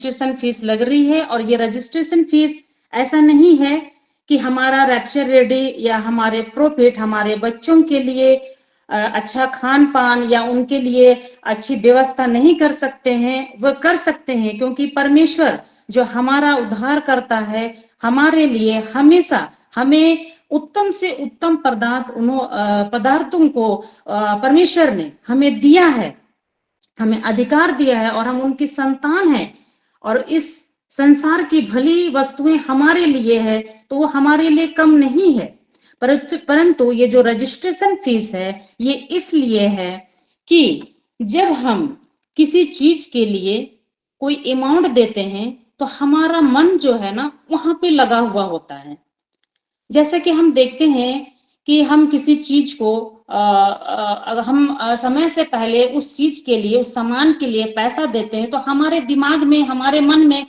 Registration fees लग रही है। और ये रजिस्ट्रेशन फीस ऐसा नहीं है कि हमारा रैप्चर रेडी या हमारे प्रॉफिट हमारे बच्चों के लिए अच्छा खान पान या उनके लिए अच्छी व्यवस्था नहीं कर सकते हैं, वह कर सकते हैं, क्योंकि परमेश्वर जो हमारा उद्धार करता है हमारे लिए हमेशा हमें उत्तम से उत्तम पदार्थों को परमेश्वर ने हमें दिया है, हमें अधिकार दिया है और हम उनकी संतान हैं। और इस संसार की भली वस्तुएं हमारे लिए है तो वो हमारे लिए कम नहीं है। परंतु ये जो रजिस्ट्रेशन फीस है ये इसलिए है कि जब हम किसी चीज के लिए कोई अमाउंट देते हैं तो हमारा मन जो है ना वहां पे लगा हुआ होता है। जैसे कि हम देखते हैं कि हम किसी चीज को अगर हम समय से पहले उस चीज के लिए उस सामान के लिए पैसा देते हैं तो हमारे दिमाग में हमारे मन में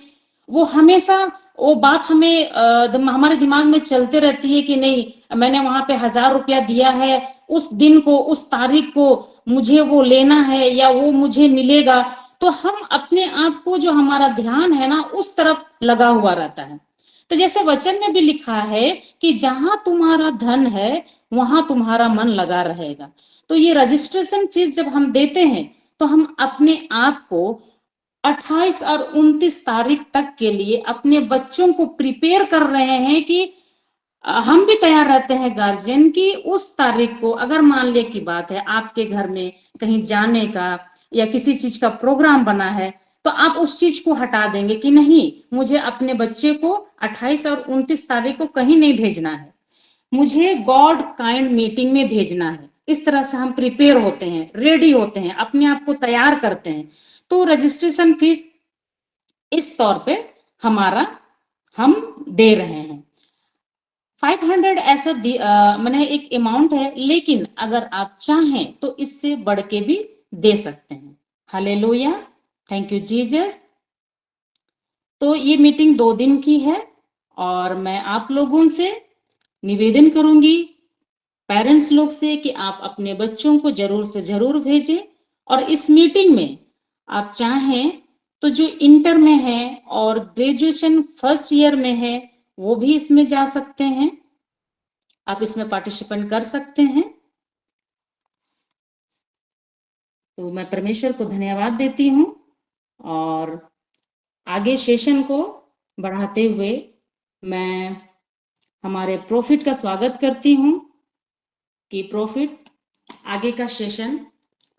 वो हमेशा वो बात हमें हमारे दिमाग में चलते रहती है कि नहीं, मैंने वहां पे 1,000 रुपया दिया है, उस दिन को उस तारीख को मुझे वो लेना है या वो मुझे मिलेगा। तो हम अपने आप को जो हमारा ध्यान है ना उस तरफ लगा हुआ रहता है। तो जैसे वचन में भी लिखा है कि जहां तुम्हारा धन है वहां तुम्हारा मन लगा रहेगा। तो ये रजिस्ट्रेशन फीस जब हम देते हैं तो हम अपने आप को 28 और 29 तारीख तक के लिए अपने बच्चों को प्रिपेयर कर रहे हैं कि हम भी तैयार रहते हैं गार्जियन की उस तारीख को अगर मान ले की बात है आपके घर में कहीं जाने का या किसी चीज का प्रोग्राम बना है तो आप उस चीज को हटा देंगे कि नहीं, मुझे अपने बच्चे को 28 और 29 तारीख को कहीं नहीं भेजना है, मुझे गॉड काइंड मीटिंग में भेजना है। इस तरह से हम प्रिपेयर होते हैं, रेडी होते हैं, अपने आप को तैयार करते हैं। तो रजिस्ट्रेशन फीस इस तौर पे हमारा हम दे रहे हैं। 500 ऐसा मैंने एक अमाउंट है, लेकिन अगर आप चाहें तो इससे बढ़ के भी दे सकते हैं। Hallelujah, thank you Jesus. तो ये मीटिंग 2 दिन की है और मैं आप लोगों से निवेदन करूंगी पेरेंट्स लोग से कि आप अपने बच्चों को जरूर से जरूर भेजें। और इस मीटिंग में आप चाहें तो जो इंटर में है और ग्रेजुएशन फर्स्ट ईयर में है वो भी इसमें जा सकते हैं, आप इसमें पार्टिसिपेट कर सकते हैं। तो मैं परमेश्वर को धन्यवाद देती हूँ और आगे सेशन को बढ़ाते हुए मैं हमारे प्रॉफिट का स्वागत करती हूँ कि प्रॉफिट आगे का सेशन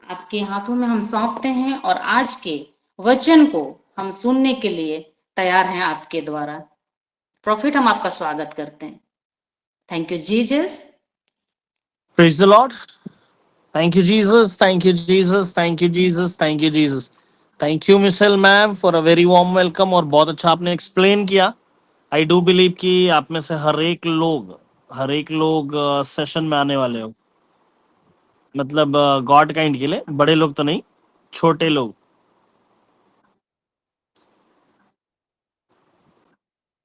आपके हाथों में हम सौंपते हैं और आज के वचन को हम सुनने के लिए तैयार हैं आपके द्वारा। प्रॉफिट, हम आपका स्वागत करते हैं। Thank you Jesus. Praise the Lord. Thank you, Jesus. Thank you, Jesus. Thank you, Jesus. Thank you, Jesus. Thank you, Michelle ma'am, for a very warm welcome. और बहुत अच्छा आपने एक्सप्लेन किया। आई डू बिलीव कि आप में से हर एक लोग सेशन में आने वाले हो, मतलब गॉड काइंड के लिए। बड़े लोग तो नहीं, छोटे लोग।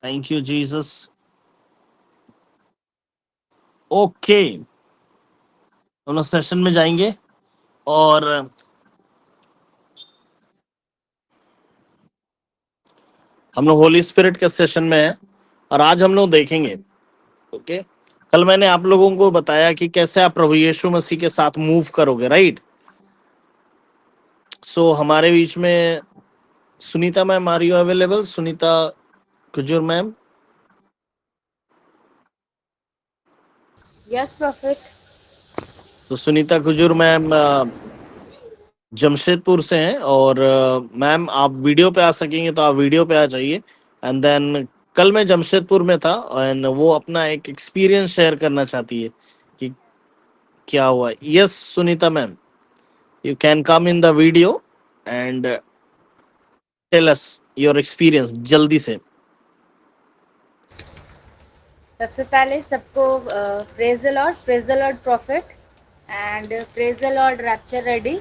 Thank you Jesus. ओके, हम लोग सेशन में जाएंगे और हम लोग होली स्पिरिट के सेशन में हैं और आज हम लोग देखेंगे। ओके, कल मैंने आप लोगों को बताया कि कैसे आप प्रभु यीशु मसीह के साथ मूव करोगे, राइट। सो हमारे बीच में Sunita ma'am, are you available? Sunita Kujur ma'am. Yes prophet. तो सुनीता कुजूर मैम जमशेदपुर से हैं और मैम आप वीडियो पे आ सकेंगे तो आप वीडियो पे आ जाइए। एंड देन कल मैं जमशेदपुर में था एंड वो अपना एक एक्सपीरियंस शेयर करना चाहती है कि क्या हुआ। Yes Sunita ma'am, you can come in the video and tell us your experience जल्दी से। सबसे पहले सबको praise the lord prophet and praise the lord rapture ready.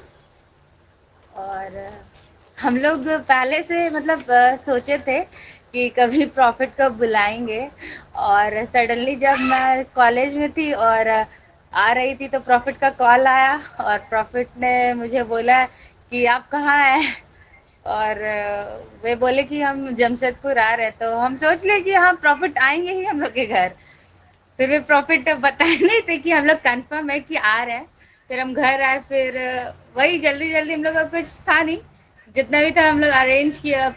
और हम लोग पहले से मतलब सोचे थे कि कभी प्रॉफिट को बुलाएंगे, और सडनली जब मैं कॉलेज में थी और आ रही थी तो प्रॉफिट का कॉल आया और प्रॉफिट ने मुझे बोला कि आप कहाँ हैं। और वे बोले कि हम जमशेदपुर आ रहे हैं, तो हम सोच लिए कि हाँ प्रॉफिट आएंगे ही हम लोग के घर। फिर वे प्रॉफिट बताए नहीं थे कि हम लोग कंफर्म है कि आ रहे हैं। फिर हम घर आए, फिर वही जल्दी जल्दी, हम लोग का कुछ था नहीं, जितना भी था हम लोग अरेंज किया।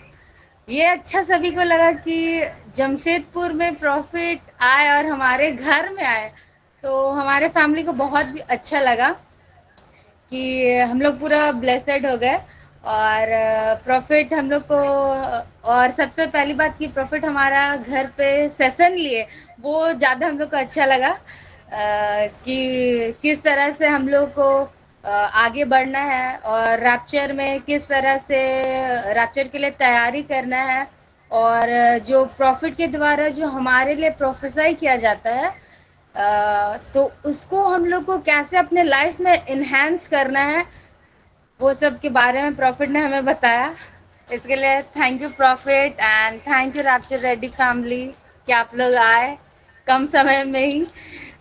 ये अच्छा सभी को लगा कि जमशेदपुर में प्रॉफिट आए और हमारे घर में आए, तो हमारे फैमिली को बहुत भी अच्छा लगा कि हम लोग पूरा ब्लेसड हो गए। और प्रॉफिट हम लोग को, और सबसे पहली बात कि प्रॉफिट हमारा घर पे सेशन लिए, वो ज़्यादा हम लोग को अच्छा लगा। कि किस तरह से हम लोग को आगे बढ़ना है, और रैप्चर में किस तरह से रैप्चर के लिए तैयारी करना है, और जो प्रॉफिट के द्वारा जो हमारे लिए प्रोफेसाई किया जाता है, तो उसको हम लोग को कैसे अपने लाइफ में इन्हेंस करना है, वो सब के बारे में प्रॉफिट ने हमें बताया। इसके लिए thank you profit, and thank you rapture ready family कि आप लोग आए कम समय में ही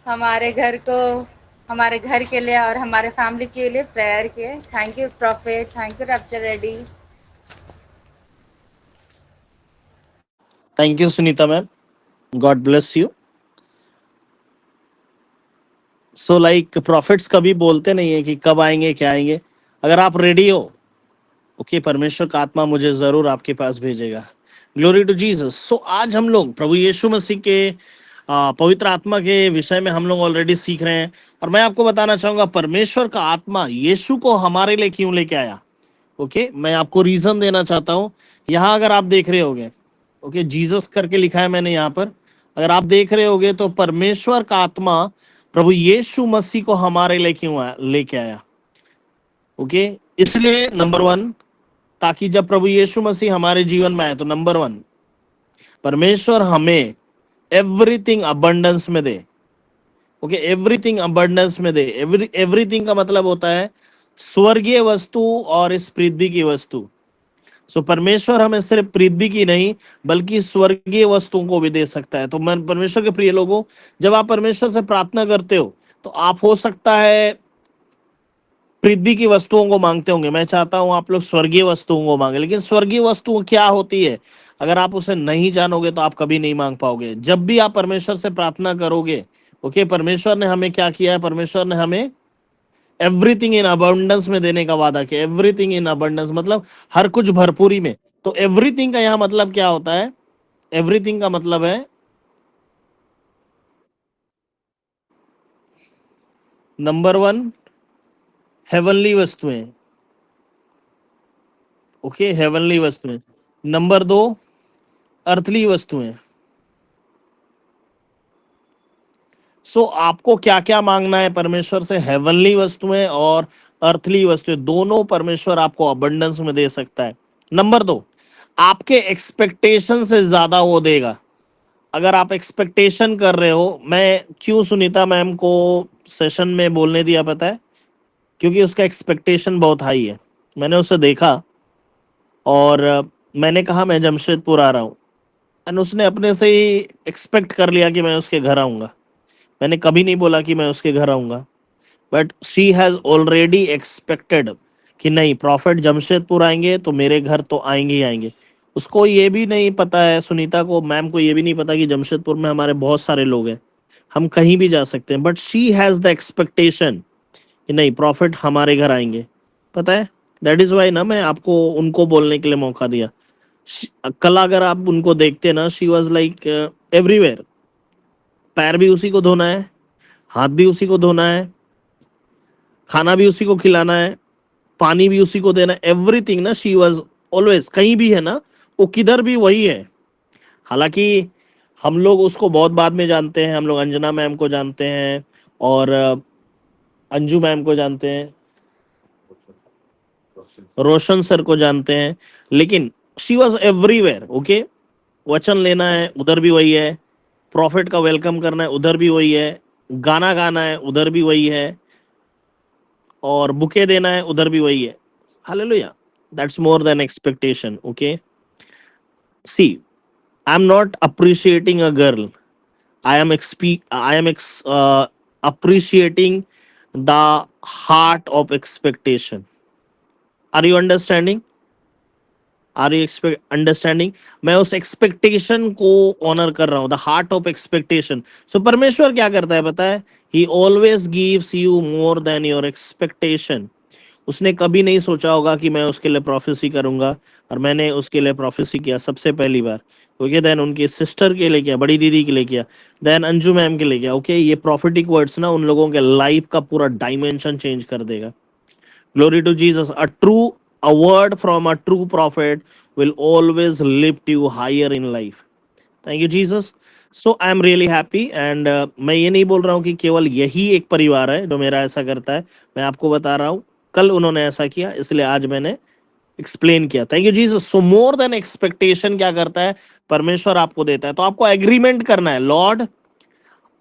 हमारे घर को, हमारे घर के लिए और हमारे फैमिली के लिए प्रेयर किए। Thank you profit, thank you rapture ready. Thank you Sunita ma'am, God bless you. So like profits कभी बोलते नहीं है कि कब आएंगे क्या आएंगे। अगर आप रेडी हो, ओके, परमेश्वर का आत्मा मुझे जरूर आपके पास भेजेगा। Glory to Jesus. सो आज हम लोग प्रभु यीशु मसीह के पवित्र आत्मा के विषय में हम लोग ऑलरेडी सीख रहे हैं, और मैं आपको बताना चाहूंगा परमेश्वर का आत्मा यीशु को हमारे लिए क्यों लेके आया। ओके, मैं आपको रीजन देना चाहता हूँ। यहाँ अगर आप देख रहे होगे, ओके, जीसस करके लिखा है मैंने यहाँ पर, अगर आप देख रहे होगे तो परमेश्वर का आत्मा प्रभु यीशु मसीह को हमारे लिए क्यों लेके आया। ओके, इसलिए नंबर वन, ताकि जब प्रभु यीशु मसीह हमारे जीवन में आए तो नंबर वन, परमेश्वर हमें एवरीथिंग अबंडेंस में दे। ओके, एवरीथिंग अबंडेंस में दे। एवरीथिंग का मतलब होता है स्वर्गीय वस्तु और इस पृथ्वी की वस्तु। सो परमेश्वर हमें सिर्फ पृथ्वी की नहीं बल्कि स्वर्गीय वस्तुओं को भी दे सकता है। तो मैं परमेश्वर के प्रिय लोगों, जब आप परमेश्वर से प्रार्थना करते हो तो आप हो सकता है पृथ्वी की वस्तुओं को मांगते होंगे। मैं चाहता हूं आप लोग स्वर्गीय वस्तुओं को मांगे, लेकिन स्वर्गीय वस्तु क्या होती है अगर आप उसे नहीं जानोगे तो आप कभी नहीं मांग पाओगे। जब भी आप परमेश्वर से प्रार्थना करोगे, ओके, परमेश्वर ने हमें क्या किया है, परमेश्वर ने हमें एवरीथिंग इन अबंडेंस में देने का वादा किया। एवरीथिंग इन अबंडेंस मतलब हर कुछ भरपूरी में। तो एवरीथिंग का यहाँ मतलब क्या होता है, एवरीथिंग का मतलब है नंबर वन हेवनली वस्तुएं। ओके, हेवनली वस्तुएं। नंबर दो अर्थली वस्तुएं। सो आपको क्या क्या मांगना है परमेश्वर से, हेवनली वस्तुएं और अर्थली वस्तुएं, दोनों परमेश्वर आपको अबंडेंस में दे सकता है। नंबर दो, आपके एक्सपेक्टेशन से ज्यादा वो देगा। अगर आप एक्सपेक्टेशन कर रहे हो, मैं क्यों सुनीता मैम को सेशन में बोलने दिया पता है, क्योंकि उसका एक्सपेक्टेशन बहुत हाई है। मैंने उसे देखा और मैंने कहा मैं जमशेदपुर आ रहा हूँ, एंड उसने अपने से ही एक्सपेक्ट कर लिया कि मैं उसके घर आऊँगा। मैंने कभी नहीं बोला कि मैं उसके घर आऊँगा, but she has already expected कि नहीं प्रॉफिट जमशेदपुर आएंगे तो मेरे घर तो आएंगे ही आएंगे। उसको ये भी नहीं पता है, सुनीता को, मैम को ये भी नहीं पता कि जमशेदपुर में हमारे बहुत सारे लोग हैं, हम कहीं भी जा सकते हैं, but she has the expectation कि नहीं प्रॉफिट हमारे घर आएंगे। पता है, दैट इज़ वाई ना मैं आपको उनको बोलने के लिए मौका दिया। कल अगर आप उनको देखते ना, शी वॉज लाइक एवरीवेयर। पैर भी उसी को धोना है, हाथ भी उसी को धोना है, खाना भी उसी को खिलाना है, पानी भी उसी को देना, एवरीथिंग ना, शी वॉज ऑलवेज, कहीं भी है ना वो किधर भी वही है। हालांकि हम लोग उसको बहुत बाद में जानते हैं, हम लोग अंजना मैम को जानते हैं और अंजू मैम को जानते हैं, रोशन सर को जानते हैं, लेकिन शी वॉज एवरीवेयर। ओके, वचन लेना है उधर भी वही है, प्रॉफिट का वेलकम करना है उधर भी वही है, गाना गाना है उधर भी वही है, और बुके देना है उधर भी वही है। Hallelujah, that's more than expectation. Okay, see, I am not appreciating a girl, I am appreciating the heart of expectation. Are you understanding? Are you expect understanding? मैं उस एक्सपेक्टेशन को ऑनर कर रहा हूं, the heart of expectation. So परमेश्वर क्या करता है पता है? He always gives you more than your expectation. उसने कभी नहीं सोचा होगा कि मैं उसके लिए प्रोफेसी करूंगा, और मैंने उसके लिए प्रोफेसी किया सबसे पहली बार। ओके, देन उनकी सिस्टर के लिए किया, बड़ी दीदी के लिए किया, देन अंजू मैम के लिए किया। ओके, ये प्रॉफिटिक वर्ड्स ना उन लोगों के लाइफ का पूरा डायमेंशन चेंज कर देगा। Glory to Jesus. A word from a true prophet will always lift you higher in life. Thank you Jesus. So I am really happy, and मैं ये नहीं बोल रहा हूँ कि केवल यही एक परिवार है जो मेरा ऐसा करता है। मैं आपको बता रहा हूँ कल उन्होंने ऐसा किया, इसलिए आज मैंने एक्सप्लेन किया। Thank you Jesus. So more than expectation क्या करता है? परमेश्वर आपको देता है, तो आपको एग्रीमेंट करना है, लॉर्ड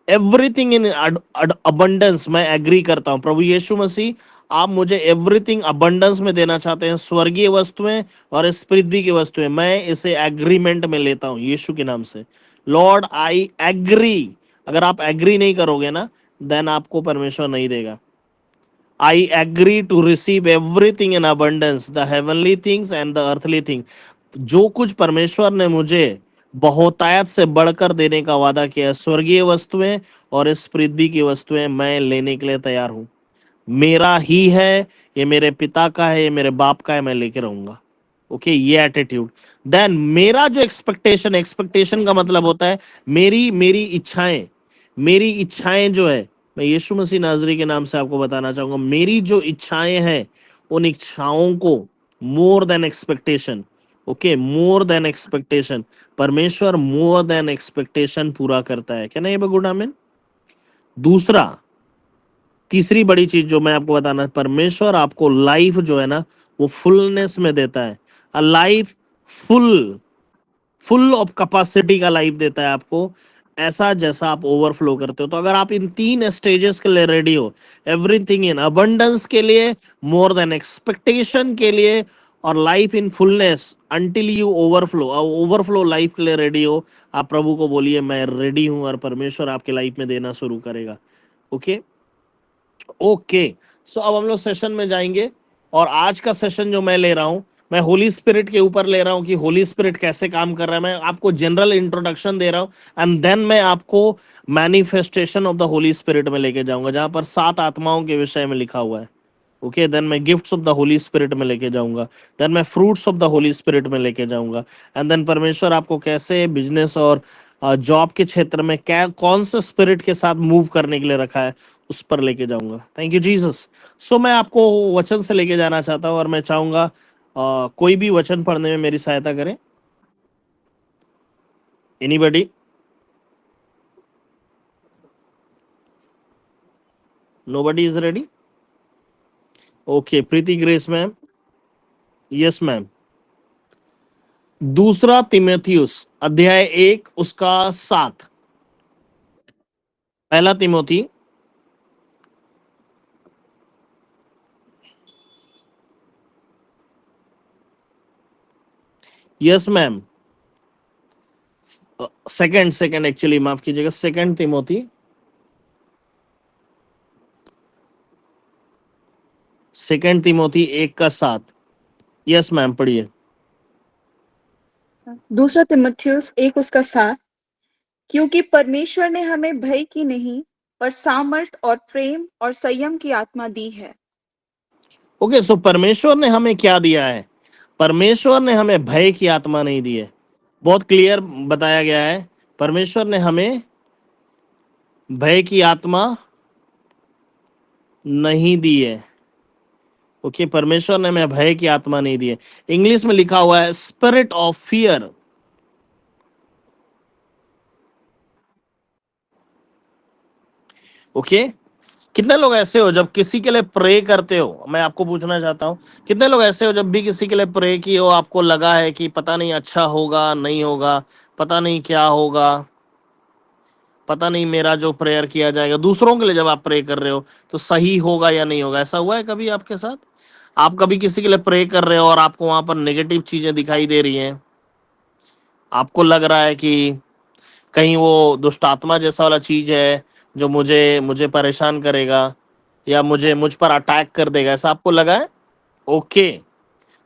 एवरीथिंग इन अबंडेंस। मैं एग्री करता हूं प्रभु यीशु मसीह, आप मुझे एवरीथिंग अबंडेंस में देना चाहते हैं, स्वर्गीय वस्तुएं और इस पृथ्वी की वस्तुएं। मैं इसे एग्रीमेंट में लेता हूं यीशु के नाम से। Lord I agree. अगर आप एग्री नहीं करोगे ना, देन आपको परमेश्वर नहीं देगा। I agree to receive everything in abundance, the heavenly things and the earthly thing. जो कुछ परमेश्वर ने मुझे बहुतायत से बढ़कर देने का वादा किया है, स्वर्गीय वस्तुएं और इस पृथ्वी की वस्तुएं, मैं लेने के लिए तैयार हूं। मेरा ही है, ये मेरे पिता का है, ये मेरे बाप का है, मैं लेके रहूंगा। ओके, ये एटीट्यूड। देन मेरा जो एक्सपेक्टेशन, एक्सपेक्टेशन का मतलब होता है मेरी मेरी इच्छाएं। मेरी इच्छाएं जो है, मैं यीशु मसीह नाजरी के नाम से आपको बताना चाहूंगा, मेरी जो इच्छाएं हैं उन इच्छाओं को मोर देन एक्सपेक्टेशन। ओके, मोर देन एक्सपेक्टेशन, परमेश्वर मोर देन एक्सपेक्टेशन पूरा करता है। क्या नहीं गुड आमीन? दूसरा, तीसरी बड़ी चीज जो मैं आपको बताना, परमेश्वर आपको लाइफ जो है ना वो फुलनेस में देता है। A life full, full of capacity का लाइफ देता है आपको, ऐसा जैसा आप ओवरफ्लो करते हो। तो अगर आप इन तीन स्टेजेस के लिए रेडी हो, एवरीथिंग इन अबंडेंस के लिए, मोर देन एक्सपेक्टेशन के लिए, और life in fullness until you overflow, overflow life के लिए रेडी हो, आप प्रभु को बोलिए मैं रेडी हूं, और परमेश्वर आपके लाइफ में देना शुरू करेगा। Okay okay. सो अब हम लोग सेशन में जाएंगे, और आज का सेशन जो मैं ले रहा हूं, मैं होली स्पिरिट के ऊपर ले रहा हूं कि होली स्पिरिट कैसे काम कर रहा है। मैं आपको जनरल इंट्रोडक्शन दे रहा हूं, एंड देन मैं आपको manifestation of the Holi spirit में लेके जाऊंगा, जहां पर 7 आत्माओं के विषय में लिखा हुआ है। ओके, देन मैं gifts of the Holi spirit में लेके जाऊंगा, देन मैं fruits of the Holi spirit में लेके जाऊंगा, एंड देन परमेश्वर आपको कैसे बिजनेस और जॉब के क्षेत्र में क्या कौन से स्पिरिट के साथ मूव करने के लिए रखा है, उस पर लेके जाऊंगा। Thank you Jesus. सो मैं आपको वचन से लेके जाना चाहता हूं, और मैं चाहूंगा कोई भी वचन पढ़ने में मेरी सहायता करें। Anybody? Nobody is ready? Okay, Preeti grace ma'am. Yes ma'am. दूसरा तिमोथियुस अध्याय 1 उसका 7। पहला Timothy, yes ma'am. Second actually, माफ कीजिएगा, सेकंड तिमोथी, सेकंड तिमोथी 1 का 7। यस मैम, पढ़िए। दूसरा तिमुथियुस 1 उसका 7। क्योंकि परमेश्वर ने हमें भय की नहीं पर सामर्थ और प्रेम और संयम की आत्मा दी है। ओके, सो परमेश्वर ने हमें क्या दिया है? परमेश्वर ने हमें भय की आत्मा नहीं दी है। बहुत क्लियर बताया गया है, परमेश्वर ने हमें भय की आत्मा नहीं दी है। ओके, परमेश्वर ने हमें भय की आत्मा नहीं दी है। इंग्लिश में लिखा हुआ है स्पिरिट ऑफ फियर। ओके, कितने लोग ऐसे हो जब किसी के लिए प्रे करते हो, मैं आपको पूछना चाहता हूं, कितने लोग ऐसे हो जब भी किसी के लिए प्रे किए हो, आपको लगा है कि पता नहीं अच्छा होगा नहीं होगा, पता नहीं क्या होगा, पता नहीं मेरा जो प्रेयर किया जाएगा दूसरों के लिए, जब आप प्रे कर रहे हो तो सही होगा या नहीं होगा? ऐसा हुआ है कभी आपके साथ? आप कभी किसी के लिए प्रे कर रहे हो और आपको वहां पर नेगेटिव चीजें दिखाई दे रही हैं, आपको लग रहा है कि कहीं वो दुष्ट आत्मा जैसा वाला चीज है जो मुझे मुझे परेशान करेगा या मुझ पर अटैक कर देगा, ऐसा आपको लगा है? ओके,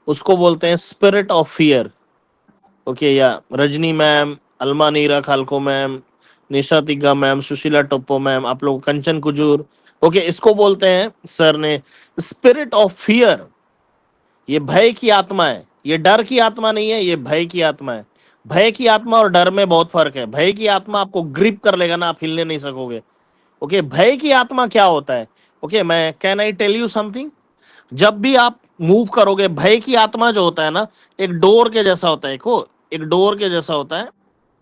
उसको बोलते हैं स्पिरिट ऑफ फियर। ओके, या रजनी मैम, अलमा नीरा खालको मैम, निशा तिग्गा मैम, सुशीला टोप्पो मैम, आप लोग, कंचन कुजूर, ओके, इसको बोलते हैं सर ने स्पिरिट ऑफ फियर। ये भय की आत्मा है, ये डर की आत्मा नहीं है, ये भय की आत्मा है। भय की आत्मा और डर में बहुत फर्क है। भय की आत्मा आपको ग्रिप कर लेगा ना, आप हिलने नहीं सकोगे। ओके, भय की आत्मा क्या होता है? ओके, मैं can I tell you something? जब भी आप मूव करोगे, भय की आत्मा जो होता है ना, एक डोर के जैसा होता है। देखो, एक डोर के जैसा होता है।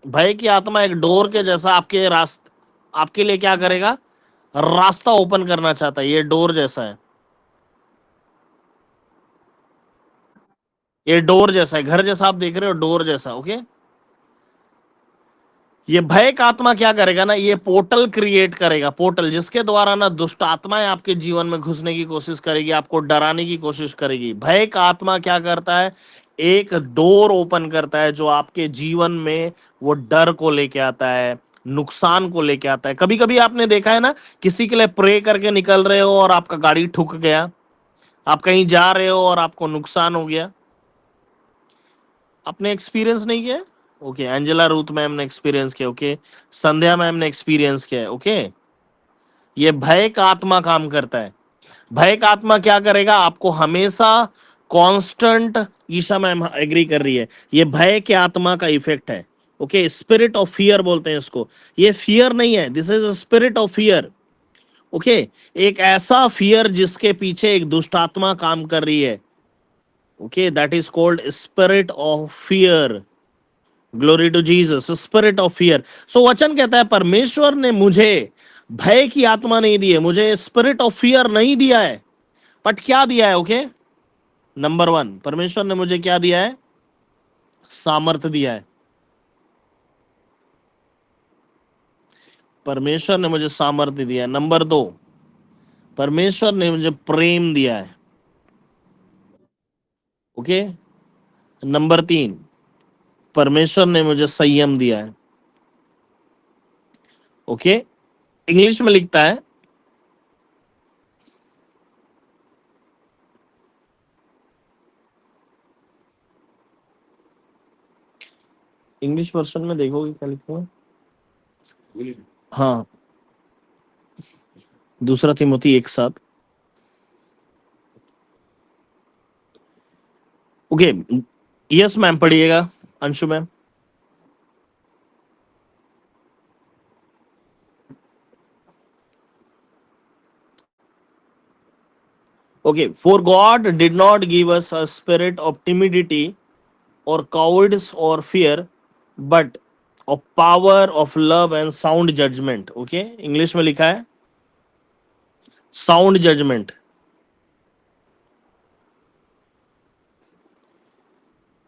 भय की आत्मा एक डोर के जैसा आपके रास्ते, आपके लिए क्या करेगा? रास्ता ओपन करना चाहता है। ये डोर जैसा है, ये डोर जैसा है, घर जैसा आप देख रहे हो, डोर जैसा। ओके, ये भय का आत्मा क्या करेगा ना, ये पोर्टल क्रिएट करेगा, पोर्टल जिसके द्वारा ना दुष्ट आत्माएं आपके जीवन में घुसने की कोशिश करेगी, आपको डराने की कोशिश करेगी। भय का आत्मा क्या करता है? एक डोर ओपन करता है जो आपके जीवन में वो डर को लेके आता है, नुकसान को लेके आता है। कभी कभी आपने देखा है ना, किसी के लिए प्रे करके निकल रहे हो और आपका गाड़ी ठुक गया, आप कहीं जा रहे हो और आपको नुकसान हो गया। आपने एक्सपीरियंस नहीं किया? ओके, एंजेला रूथ मैम ने एक्सपीरियंस किया। ओके, संध्या मैम ने एक्सपीरियंस किया है। ओके, ये भय का आत्मा काम करता है। भय का आत्मा क्या करेगा? आपको हमेशा कांस्टेंट, ईशा मैम एग्री कर रही है, ये भय के आत्मा का इफेक्ट है। ओके, स्पिरिट ऑफ फियर बोलते हैं इसको। ये फियर नहीं है, this is spirit of fear. Okay, एक ऐसा फियर जिसके पीछे एक दुष्ट आत्मा काम कर रही है। Okay, that is called spirit of fear. Glory to Jesus, spirit of fear. So वचन कहता है परमेश्वर ने मुझे भय की आत्मा नहीं दी है, मुझे स्पिरिट ऑफ फियर नहीं दिया है, बट क्या दिया है? ओके, नंबर 1, परमेश्वर ने मुझे क्या दिया है? सामर्थ दिया है। परमेश्वर ने मुझे सामर्थ्य दिया है। नंबर 2, परमेश्वर ने मुझे प्रेम दिया है। ओके, नंबर 3, परमेश्वर ने मुझे संयम दिया है। ओके, इंग्लिश में लिखता है, इंग्लिश वर्जन में देखोगे क्या लिखा है? हाँ, दूसरा तिमोथी 1:7। ओके, यस मैम, पढ़िएगा Anshu ma'am. Okay, for God did not give us a spirit of timidity or cowardice or fear, but of power, of love and sound judgment. Okay, English में लिखा है sound judgment.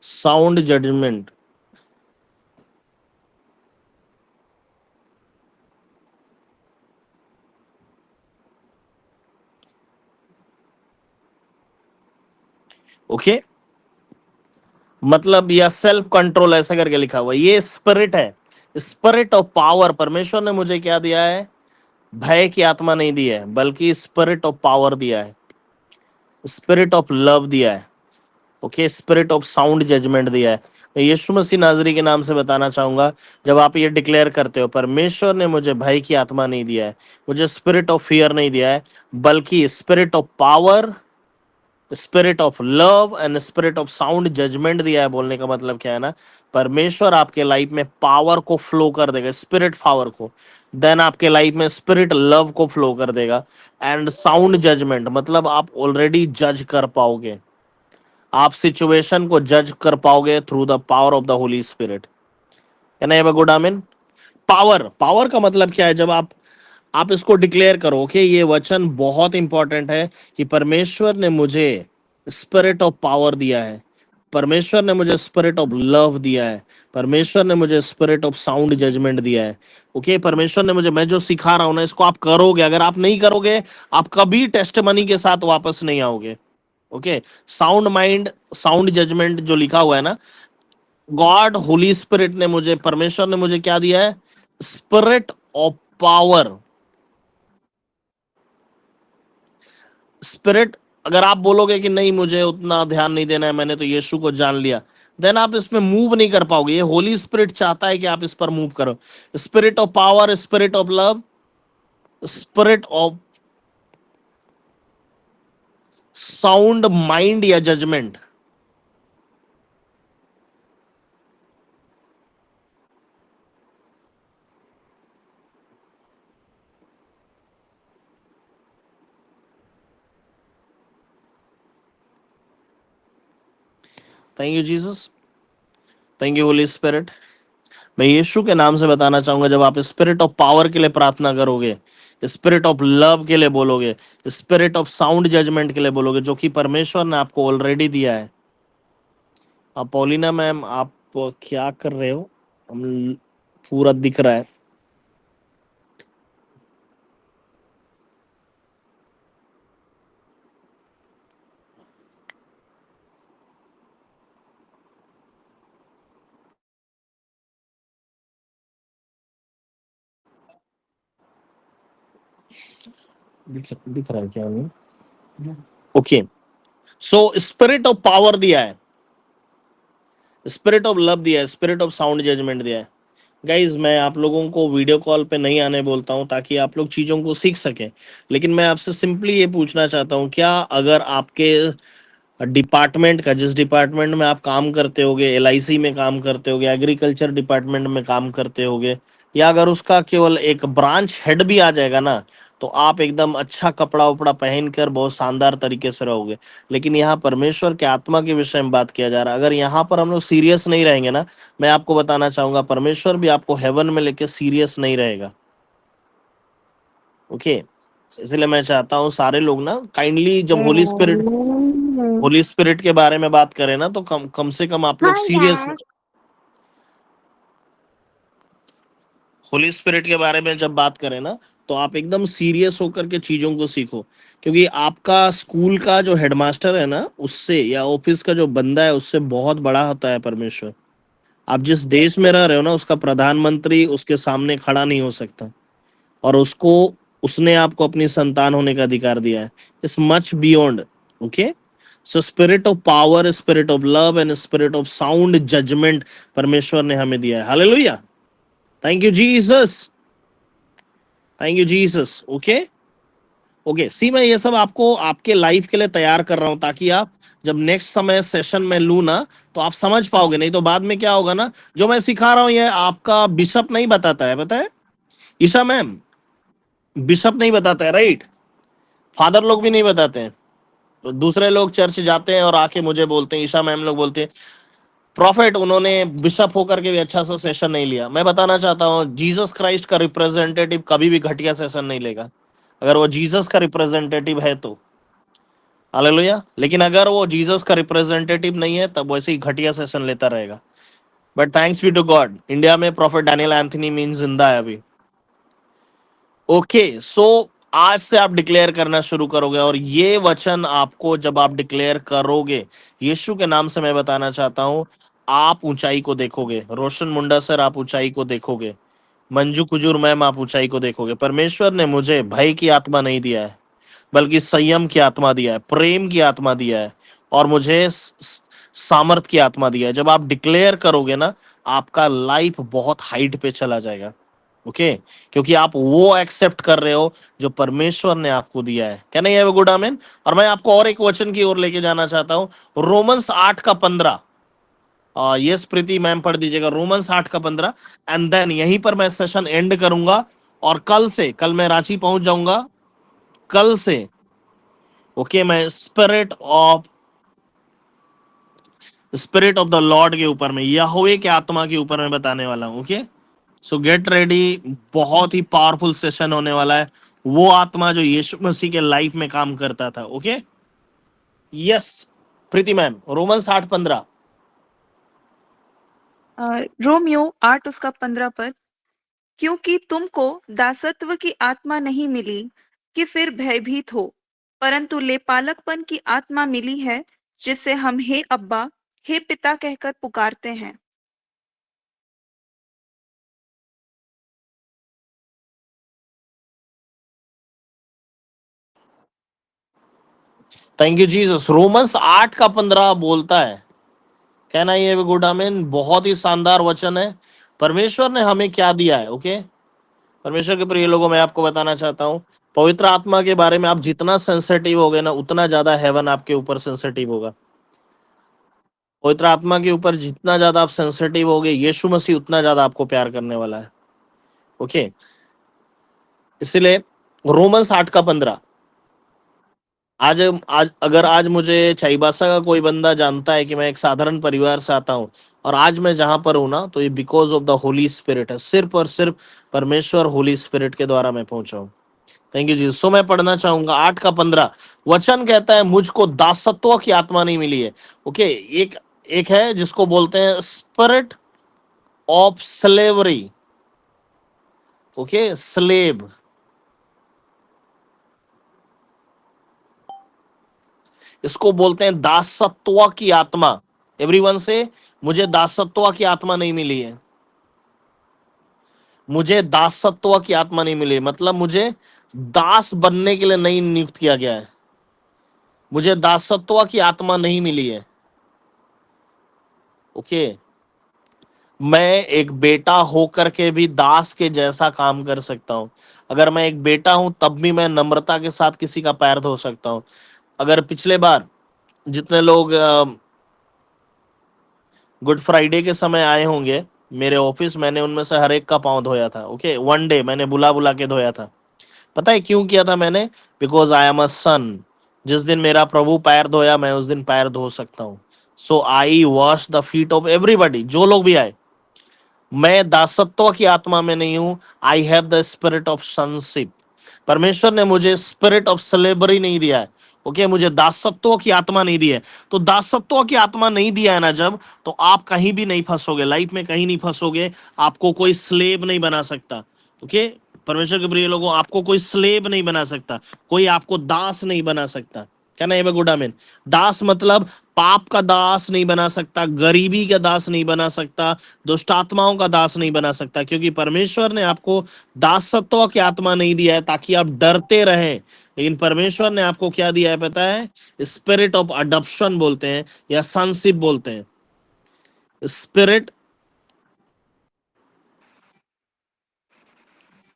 Sound judgment. Okay, मतलब या self control ऐसा करके लिखा हुआ है। ये स्पिरिट है, स्पिरिट ऑफ पावर। परमेश्वर ने मुझे क्या दिया है? भय की आत्मा नहीं दी है, बल्कि स्पिरिट ऑफ पावर दिया है, स्पिरिट ऑफ लव दिया है। Okay, spirit of sound judgement दिया है। मैं यीशु मसीह नाजरी के नाम से बताना चाहूंगा, जब आप ये डिक्लेयर करते हो, परमेश्वर ने मुझे भय की आत्मा नहीं दिया है, मुझे स्पिरिट ऑफ फियर नहीं दिया है, बल्कि spirit of power, spirit of love and spirit of sound judgement दिया है। बोलने का मतलब क्या है ना, परमेश्वर आपके लाइफ में पावर को फ्लो कर देगा, स्पिरिट पावर को, देन आपके लाइफ में स्पिरिट लव को फ्लो कर देगा, एंड साउंड जजमेंट मतलब आप ऑलरेडी जज कर पाओगे, आप सिचुएशन को जज कर पाओगे through the power of the Holi spirit. Can I have a good आमीन? पावर, पावर का मतलब क्या है? जब आप इसको डिक्लेयर करो, ओके, ये वचन बहुत इंपॉर्टेंट है कि परमेश्वर ने मुझे स्पिरिट ऑफ पावर दिया है, परमेश्वर ने मुझे स्पिरिट ऑफ लव दिया है, परमेश्वर ने मुझे स्पिरिट ऑफ साउंड जजमेंट दिया है। ओके, परमेश्वर ने मुझे, मैं जो सिखा रहा हूं ना, इसको आप करोगे। अगर आप नहीं करोगे, आप कभी टेस्टमनी के साथ वापस नहीं आओगे। Okay, sound mind, sound judgement जो लिखा हुआ है ना, गॉड होली स्पिरिट ने मुझे, परमेश्वर ने मुझे क्या दिया है? स्पिरिट ऑफ पावर, स्पिरिट अगर आप बोलोगे कि नहीं मुझे उतना ध्यान नहीं देना है, मैंने तो यीशु को जान लिया, देन आप इसमें मूव नहीं कर पाओगे। ये होली स्पिरिट चाहता है कि आप इस पर मूव करो। Spirit of power, spirit of love, spirit of sound mind या judgement. Thank you Jesus, thank you Holy Spirit. मैं यीशु के नाम से बताना चाहूंगा, जब आप स्पिरिट ऑफ पावर के लिए प्रार्थना करोगे, स्पिरिट ऑफ लव के लिए बोलोगे, स्पिरिट ऑफ साउंड जजमेंट के लिए बोलोगे, जो कि परमेश्वर ने आपको ऑलरेडी दिया है। अब पॉलिना मैम आप क्या कर रहे हो? हम पूरा दिख रहा है। दिख रहा है क्या नहीं? Okay, so spirit of power दिया है, स्पिरिट ऑफ लव दिया है, स्पिरिट ऑफ साउंड जजमेंट दिया है। गाइज मैं आप लोगों को वीडियो कॉल पे नहीं आने बोलता हूँ ताकि आप लोग चीज़ों को सीख सकें, लेकिन मैं आपसे सिंपली ये पूछना चाहता हूँ, क्या अगर आपके डिपार्टमेंट का, जिस डिपार्टमेंट में आप काम करते होगे, एलआईसी में काम करते होगे, एग्रीकल्चर डिपार्टमेंट में काम करते होगे, या अगर उसका केवल एक ब्रांच हेड भी आ जाएगा ना, तो आप एकदम अच्छा कपड़ा उपड़ा पहन कर बहुत शानदार तरीके से रहोगे। लेकिन यहाँ परमेश्वर के आत्मा के विषय में बात किया जा रहा है। अगर यहाँ पर हम लोग सीरियस नहीं रहेंगे ना, मैं आपको बताना चाहूंगा, परमेश्वर भी आपको हेवन में लेके सीरियस नहीं रहेगा। ओके, इसलिए मैं चाहता हूँ सारे लोग ना काइंडली, जब होली स्पिरिट के बारे में बात करें ना, तो कम कम से कम आप लोग सीरियस, होली स्पिरिट के बारे में जब बात करें ना, तो आप एकदम सीरियस होकर के चीजों को सीखो। क्योंकि आपका स्कूल का जो हेडमास्टर है ना, उससे, या ऑफिस का जो बंदा है, उससे बहुत बड़ा होता है परमेश्वर। आप जिस देश में रह रहे हो ना, उसका प्रधानमंत्री उसके सामने खड़ा नहीं हो सकता, और उसको, उसने आपको अपनी संतान होने का अधिकार दिया है। It's much beyond. Okay, so spirit of power, spirit of love and spirit of sound judgement परमेश्वर ने हमें दिया है। Hallelujah, thank you Jesus, thank you Jesus. Okay, okay, see मैं ये सब आपको आपके लाइफ के लिए तैयार कर रहा हूं, ताकि आप जब नेक्स्ट समय सेशन में लू ना, तो आप समझ पाओगे। नहीं तो बाद में क्या होगा ना, जो मैं सिखा रहा हूं ये आपका बिशप नहीं बताता है, पता है ईशा मैम? बिशप नहीं बताता है, राइट? फादर लोग भी नहीं बताते हैं। तो दूसरे लोग चर्च जाते हैं और आके मुझे बोलते हैं, ईशा मैम लोग बोलते हैं, प्रॉफिट उन्होंने बिशप होकर के भी अच्छा सा सेशन नहीं लिया। मैं बताना चाहता हूँ, जीसस क्राइस्ट का रिप्रेजेंटेटिव कभी भी घटिया सेशन नहीं लेगा, अगर वो जीसस का रिप्रेजेंटेटिव है तो। हालेलुया। लेकिन अगर वो जीसस का रिप्रेजेंटेटिव नहीं है, तब वैसे ही घटिया सेशन लेता रहेगा। But thanks be to God, India में प्रॉफिट डैनियल एंथनी मीन जिंदा है अभी। ओके, सो आज से आप डिक्लेयर करना शुरू करोगे, और ये वचन आपको जब आप डिक्लेयर करोगे, यीशु के नाम से मैं बताना चाहता हूं, आप ऊंचाई को देखोगे। रोशन मुंडा सर, आप ऊंचाई को देखोगे। मंजू कुजूर मैम, आप ऊंचाई को देखोगे। परमेश्वर ने मुझे भय की आत्मा नहीं दिया है, बल्कि संयम की आत्मा दिया है, प्रेम की आत्मा दिया है, और मुझे सामर्थ की आत्मा दिया है। जब आप डिक्लेयर करोगे ना, आपका लाइफ बहुत हाइट पे चला जाएगा। ओके, क्योंकि आप वो एक्सेप्ट कर रहे हो जो परमेश्वर ने आपको दिया है। क्या नहीं है वो? गुड आमीन। और मैं आपको और एक वचन की ओर लेके जाना चाहता हूं, रोमन्स 8 का 15। यस प्रीति मैम पढ़ दीजिएगा, रोमन्स 8 का 15। एंड देन यहीं पर मैं सेशन एंड करूंगा, और कल मैं रांची पहुंच जाऊंगा। कल से ओके, मैं स्पिरिट ऑफ द लॉर्ड के ऊपर में, यहोवे के आत्मा के ऊपर में बताने वाला हूं। ओके, सो गेट रेडी, बहुत ही पावरफुल सेशन होने वाला है। वो आत्मा जो यीशु मसीह के लाइफ में काम करता था। ओके, यस प्रीति मैम, रोमन्स 8:15। रोमियो 8 उसका 15 पर, क्योंकि तुमको दासत्व की आत्मा नहीं मिली कि फिर भयभीत हो, परंतु लेपालकपन की आत्मा मिली है, जिससे हम हे अब्बा, हे पिता कहकर पुकारते हैं। Thank you Jesus. रोमन्स 8 का 15 बोलता है, कहना ये गुड आमीन, बहुत ही शानदार वचन है। परमेश्वर ने हमें क्या दिया है? ओके, परमेश्वर के प्रिय लोगों, मैं आपको बताना चाहता हूँ, पवित्र आत्मा के बारे में आप जितना सेंसिटिव होगे ना, उतना ज्यादा हेवन आपके ऊपर सेंसिटिव होगा। पवित्र आत्मा के ऊपर जितना ज्यादा आप सेंसिटिव होगे, यीशु मसीह उतना ज्यादा आपको प्यार करने वाला है। ओके, इसलिए रोमन्स 8 का 15। आज आज अगर आज मुझे चाईबासा का कोई बंदा जानता है कि मैं एक साधारण परिवार से आता हूँ, और आज मैं जहां पर हूं ना, तो ये because of the Holi spirit है। सिर्फ और सिर्फ परमेश्वर होली स्पिरिट के द्वारा मैं पहुंचा हूँ। थैंक यू जी। सो मैं पढ़ना चाहूंगा 8 का 15। वचन कहता है, मुझको दासत्व की आत्मा नहीं मिली है। ओके, एक एक है जिसको बोलते हैं spirit of slavery. Okay, slave, इसको बोलते हैं दासत्व की आत्मा। एवरीवन से, मुझे दासत्व की आत्मा नहीं मिली है। मुझे दासत्व की आत्मा नहीं मिली, मतलब मुझे दास बनने के लिए नहीं नियुक्त किया गया है। मुझे दासत्व की आत्मा नहीं मिली है। ओके, मैं एक बेटा होकर के भी दास के जैसा काम कर सकता हूं। अगर मैं एक बेटा हूं तब भी मैं नम्रता के साथ किसी का पैर धो सकता हूं। अगर पिछले बार जितने लोग गुड फ्राइडे के समय आए होंगे मेरे ऑफिस, मैंने उनमें से हर एक का पाँव धोया था। ओके, वन डे मैंने बुला बुला के धोया था। पता है क्यों किया था मैंने? बिकॉज आई एम अ सन। जिस दिन मेरा प्रभु पैर धोया, मैं उस दिन पैर धो सकता हूँ। So I wash the feet of everybody, जो लोग भी आए। मैं दासत्व की आत्मा में नहीं हूं, I have the spirit of sonship. परमेश्वर ने मुझे स्पिरिट ऑफ स्लेवरी नहीं दिया है। ओके, मुझे दासत्व की आत्मा नहीं दी है। तो दासत्व की आत्मा नहीं दिया है ना जब, तो आप कहीं भी नहीं फंसोगे, लाइफ में कहीं नहीं फंसोगे। आपको कोई स्लेव नहीं बना सकता। ओके, परमेश्वर के प्रिय लोगों, आपको कोई स्लेव नहीं बना सकता, कोई आपको दास नहीं बना सकता। क्या ना गुड आमीन। दास मतलब पाप का दास नहीं बना सकता, गरीबी का दास नहीं बना सकता, दुष्ट आत्माओं का दास नहीं बना सकता, क्योंकि परमेश्वर ने आपको दासत्व की आत्मा नहीं दिया है ताकि आप डरते रहें। लेकिन परमेश्वर ने आपको क्या दिया है पता है? स्पिरिट ऑफ अडॉप्शन बोलते हैं, या सनशिप बोलते हैं। Spirit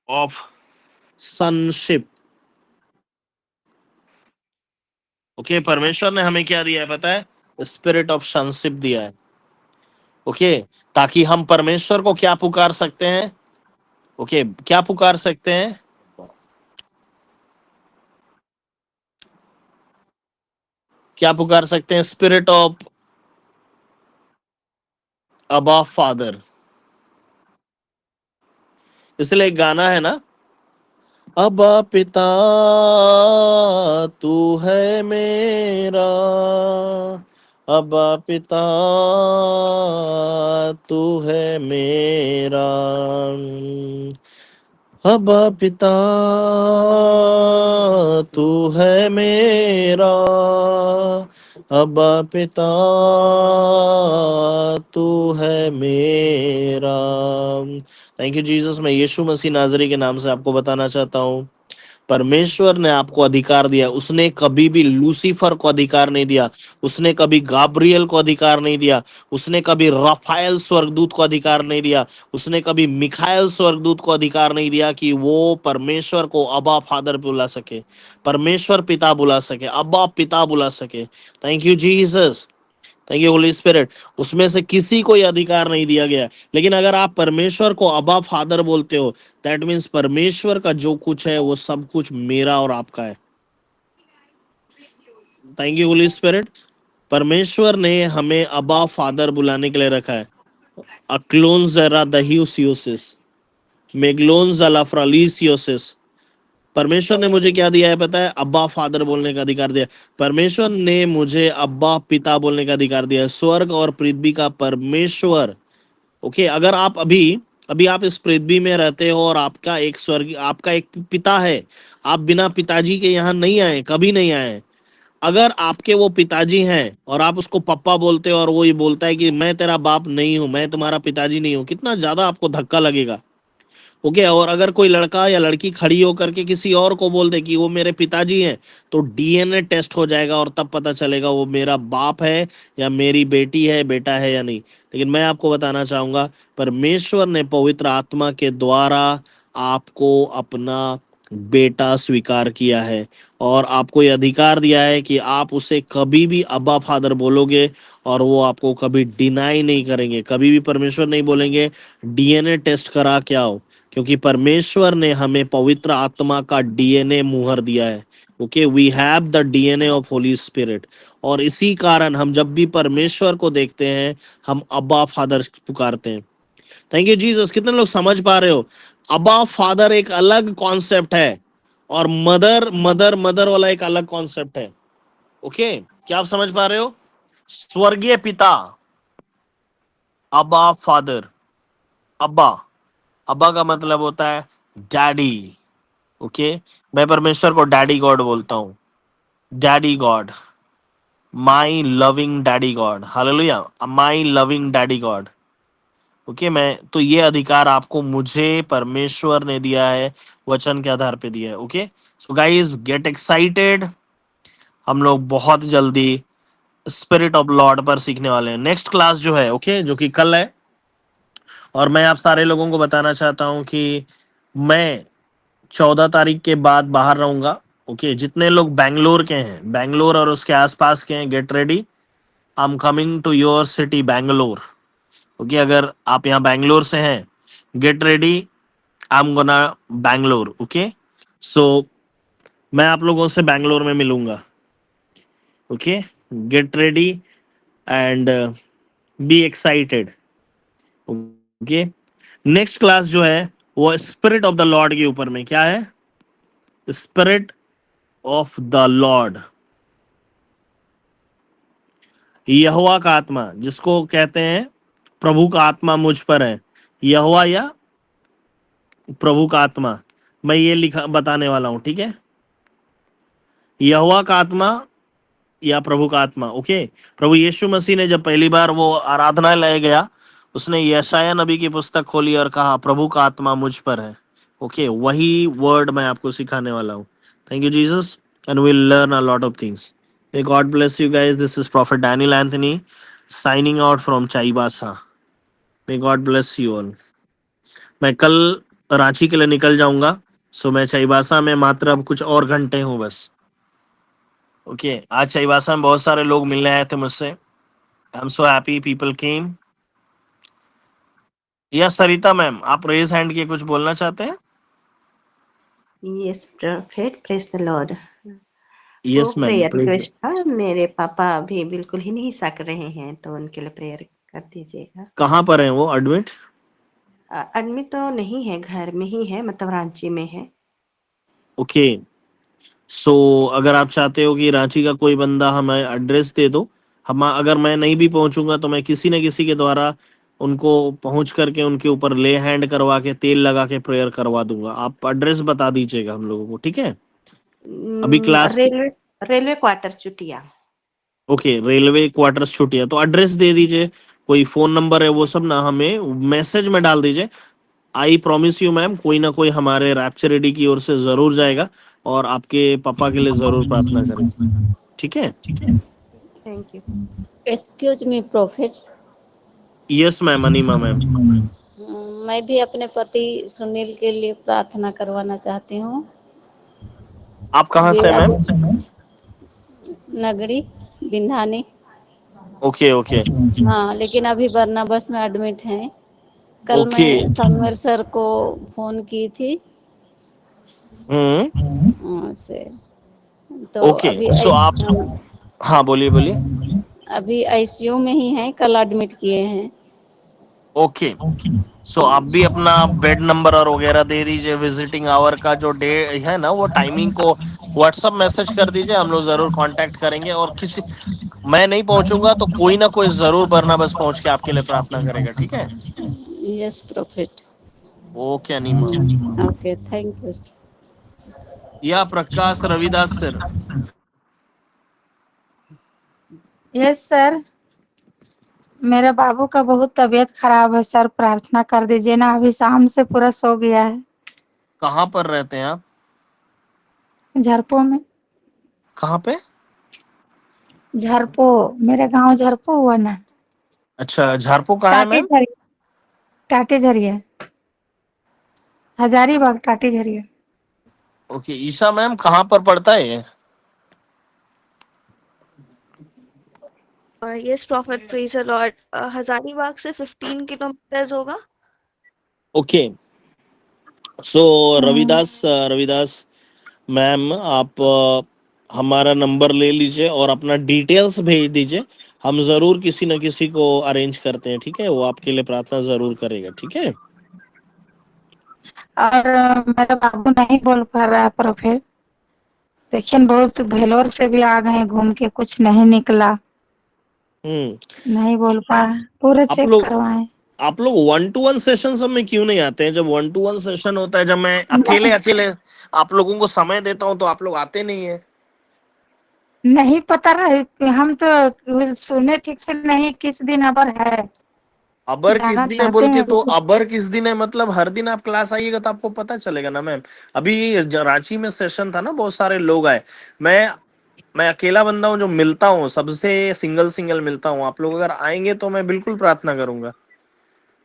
of sonship. ओके, परमेश्वर ने हमें क्या दिया है पता है? स्पिरिट ऑफ सनशिप दिया है। ओके, ताकि हम परमेश्वर को क्या पुकार सकते हैं? ओके, क्या पुकार सकते हैं? क्या पुकार सकते हैं? स्पिरिट ऑफ अबा फादर। इसलिए एक गाना है ना, अबा पिता तू है मेरा, अबा पिता तू है मेरा, अबा पिता तू है मेरा, अबा पिता तू है मेरा। Thank you Jesus. मैं यीशु मसीह नाजरी के नाम से आपको बताना चाहता हूँ, परमेश्वर ने आपको अधिकार दिया। उसने कभी भी लूसीफर को अधिकार नहीं दिया, उसने कभी गाब्रियल को अधिकार नहीं दिया, उसने कभी राफाएल स्वर्गदूत को अधिकार नहीं दिया, उसने कभी मिखाएल स्वर्गदूत को अधिकार नहीं दिया कि वो परमेश्वर को अब्बा फादर बुला सके, परमेश्वर पिता बुला सके, अब्बा पिता बुला सके। Thank you Jesus, thank you Holy spirit. उसमें से किसी को यह अधिकार नहीं दिया गया। लेकिन अगर आप परमेश्वर को अब्बा फादर बोलते हो, दैट मीन्स परमेश्वर का जो कुछ है वो सब कुछ मेरा और आपका है। Thank you Holy spirit. परमेश्वर ने हमें अब्बा फादर बुलाने के लिए रखा है। अक्लोन जरा दहियोसिस, मेग्लोन जलाफ्रालिसियोसिस। परमेश्वर ने मुझे क्या दिया है पता है? अब्बा फादर बोलने का अधिकार दिया। परमेश्वर ने मुझे अब्बा पिता बोलने का अधिकार दिया है। स्वर्ग और पृथ्वी का परमेश्वर। ओके, अगर आप अभी अभी आप इस पृथ्वी में रहते हो और आपका एक स्वर्ग, आपका एक पिता है। आप बिना पिताजी के यहाँ नहीं आए, कभी नहीं आए। अगर आपके वो पिताजी हैं और आप उसको पप्पा बोलते हो और वो ये बोलता है कि मैं तेरा बाप नहीं हूं, मैं तुम्हारा पिताजी नहीं हूं, कितना ज्यादा आपको धक्का लगेगा। ओके, और अगर कोई लड़का या लड़की खड़ी होकर के किसी और को बोल दे कि वो मेरे पिताजी हैं, तो डीएनए टेस्ट हो जाएगा और तब पता चलेगा वो मेरा बाप है या मेरी बेटी है, बेटा है या नहीं। लेकिन मैं आपको बताना चाहूंगा, परमेश्वर ने पवित्र आत्मा के द्वारा आपको अपना बेटा स्वीकार किया है और आपको ये अधिकार दिया है कि आप उसे कभी भी अब्बा फादर बोलोगे और वो आपको कभी डिनाई नहीं करेंगे। कभी भी परमेश्वर नहीं बोलेंगे डीएनए टेस्ट करा के आओ, क्योंकि परमेश्वर ने हमें पवित्र आत्मा का डीएनए मुहर दिया है। Okay, we have the DNA of holy spirit, और इसी कारण हम जब भी परमेश्वर को देखते हैं हम अब्बा फादर पुकारते हैं। Thank you Jesus. कितने लोग समझ पा रहे हो? अब्बा फादर एक अलग कॉन्सेप्ट है और मदर मदर मदर वाला एक अलग कॉन्सेप्ट है। ओके, क्या आप समझ पा रहे हो? स्वर्गीय पिता, अब्बा फादर। अब्बा, अब्बा का मतलब होता है डैडी। ओके, मैं परमेश्वर को डैडी गॉड बोलता हूँ। Daddy God, my loving daddy God, hallelujah, my loving daddy God. Okay, मैं तो ये अधिकार आपको मुझे परमेश्वर ने दिया है, वचन के आधार पे दिया है। Okay, so guys get excited, हम लोग बहुत जल्दी स्पिरिट ऑफ लॉर्ड पर सीखने वाले हैं। नेक्स्ट क्लास जो है, ओके, जो कि कल है, और मैं आप सारे लोगों को बताना चाहता हूं कि मैं 14 तारीख के बाद बाहर रहूंगा। ओके, जितने लोग बैंगलोर के हैं, बैंगलोर और उसके आसपास के हैं, get ready, I am coming to your city Bangalore. Okay, अगर आप यहाँ बैंगलोर से हैं, get ready, I am gonna Bangalore. Okay, so मैं आप लोगों से बैंगलोर में मिलूंगा। Okay, get ready and be excited. Okay, next class जो है वो स्पिरिट ऑफ द लॉर्ड के ऊपर में। क्या है? स्पिरिट ऑफ द लॉर्ड, यहोवा का आत्मा, जिसको कहते हैं प्रभु का आत्मा मुझ पर है। यहोवा या प्रभु का आत्मा, मैं ये लिखा बताने वाला हूं। ठीक है, यहोवा का आत्मा या प्रभु का आत्मा। ओके, प्रभु यीशु मसीह ने जब पहली बार वो आराधनालय गया, उसने यशाया नबी की पुस्तक खोली और कहा प्रभु का आत्मा मुझ पर है। ओके, वही वर्ड मैं आपको सिखाने वाला हूँ। Thank you Jesus, and will learn a lot of things. May God bless you guys. This is profit Daniel Anthony signing out from Chaibasa. May God bless you all. मैं कल रांची के लिए निकल जाऊंगा, सो मैं चाईबासा में मात्र अब कुछ और घंटे हूँ बस। ओके, आज चाईबासा में बहुत सारे लोग मिलने आए थे मुझसे। I am so happy people came. Yes Sarita ma'am, आप रेज हैंड किए, कुछ बोलना चाहते हैं? Yes prophet, praise the Lord. वो yes ma'am, prayer please. Request था, मेरे पापा अभी बिल्कुल ही नहीं सक रहे हैं, तो उनके लिए प्रेयर कर दीजिएगा। कहाँ पर हैं वो एडमिट? एडमिट तो नहीं है, घर में ही है, मतलब रांची में है। ओके, सो अगर आप चाहते हो कि रांची का कोई बंदा हमें एड्रेस दे दो, हम अगर मैं नहीं भी पहुंचूंगा तो मैं किसी न किसी के द्वारा उनको पहुंच करके उनके ऊपर ले हैंड करवा के तेल लगा के प्रेयर करवा दूंगा। आप एड्रेस बता दीजिएगा हम लोगों को, ठीक है? अभी क्लास की, रेलवे रेलवे क्वार्टर चुटिया। ओके, रेलवे क्वार्टर्स छुट्टियां, तो एड्रेस दे दीजिए, कोई फोन नंबर है वो सब ना हमें मैसेज में डाल दीजिए। आई प्रॉमिस यू मैम, कोई ना कोई हमारे रैप्चर रेडी की ओर से जरूर जाएगा और आपके पापा के लिए जरूर प्रार्थना करेंगे, ठीक है? Thank you. Excuse me profit. Yes ma'am, enema ma'am. मैं भी अपने पति सुनील के लिए प्रार्थना करवाना चाहती हूँ। आप कहाँ वे से अब मैम? नगरी बिंधानी। ओके ओके हाँ, लेकिन अभी बरनाबस में एडमिट हैं। कल ओके। मैं सामुएल सर को फोन की थी से, तो ओके, अभी सो आप, हाँ बोलिए बोलिए। अभी आईसीयू में ही हैं, कल एडमिट किए हैं। ओके, सो आप भी अपना बेड नंबर और वगैरह दे दीजिए, विजिटिंग आवर का जो डे है ना, वो टाइमिंग को व्हाट्सएप मैसेज कर दीजिए, हम लोग जरूर कांटेक्ट करेंगे। और किसी, मैं नहीं पहुंचूंगा तो कोई ना कोई जरूर बरनाबस पहुंच के आपके लिए प्रार्थना करेगा, ठीक है? Yes profit. Okay enema. Okay, thank you. या प्रकाश रविदास सर। Yes sir. मेरे बाबू का बहुत तबीयत खराब है सर, प्रार्थना कर दीजिए ना, अभी शाम से पूरा सो गया है। कहाँ पर रहते हैं आप? झरपो में। कहाँ पे? झरपो, मेरा गांव झरपो हुआ ना। अच्छा, झारपो कहाँ है टाटी मैम? झरिया, टाटी झरिया, हजारीबाग टाटी झरिया। ओके, ईशा मैम कहाँ पर पड़ता है ये? Yes prophet, praise the Lord. Hazaribagh से 15 किलोमीटर्स होगा। ओके, सो हम्म, रविदास मैम, आप हमारा नंबर ले लीजिए और अपना डिटेल्स भेज दीजिए। हम जरूर किसी न किसी को अरेंज करते हैं, ठीक है? वो आपके लिए प्रार्थना जरूर करेगा, ठीक है? और मेरा बाबू नहीं बोल पा रहा है प्रोफेट। देखिए न, बहुत भेलोर से भी आ गए घूम के, कुछ नहीं निकला, हम्म। नहीं बोल पा रहा, पूरे आप चेक लोग करवाए। आप लोग 1-to-1 सेशन सब में क्यों नहीं आते हैं? जब 1-to-1 सेशन होता है, जब मैं अकेले नहीं, अकेले आप लोगों को समय देता हूँ, तो आप लोग आते नहीं है। नहीं पता रहे कि हम तो सुने ठीक से नहीं किस दिन अबर है, अबर किस जाना दिन है चाहते बोल के, हैं तो लेकिन अबर किस दिन है मतलब हर दिन आप क्लास आइएगा तो आपको पता चलेगा ना मैम। अभी रांची में सेशन था ना, बहुत सारे लोग आए। मैं अकेला बंदा हूँ जो मिलता हूँ सबसे, सिंगल सिंगल मिलता हूँ। आप लोग अगर आएंगे तो मैं बिल्कुल प्रार्थना करूंगा,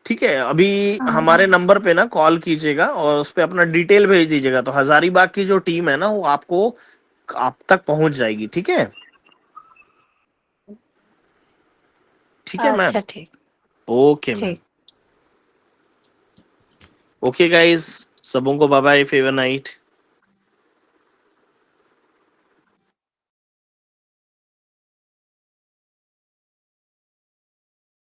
ठीक है? अभी हाँ, हमारे नंबर पे ना कॉल कीजिएगा और उस पे अपना डिटेल भेज दीजिएगा, तो हजारीबाग की जो टीम है ना, वो आपको आप तक पहुंच जाएगी, ठीक है? ठीक है मैम? अच्छा ठीक, ओके मैम। ठीक। ओके गाइस, सबों को बाय बाय, फेवर नाइट।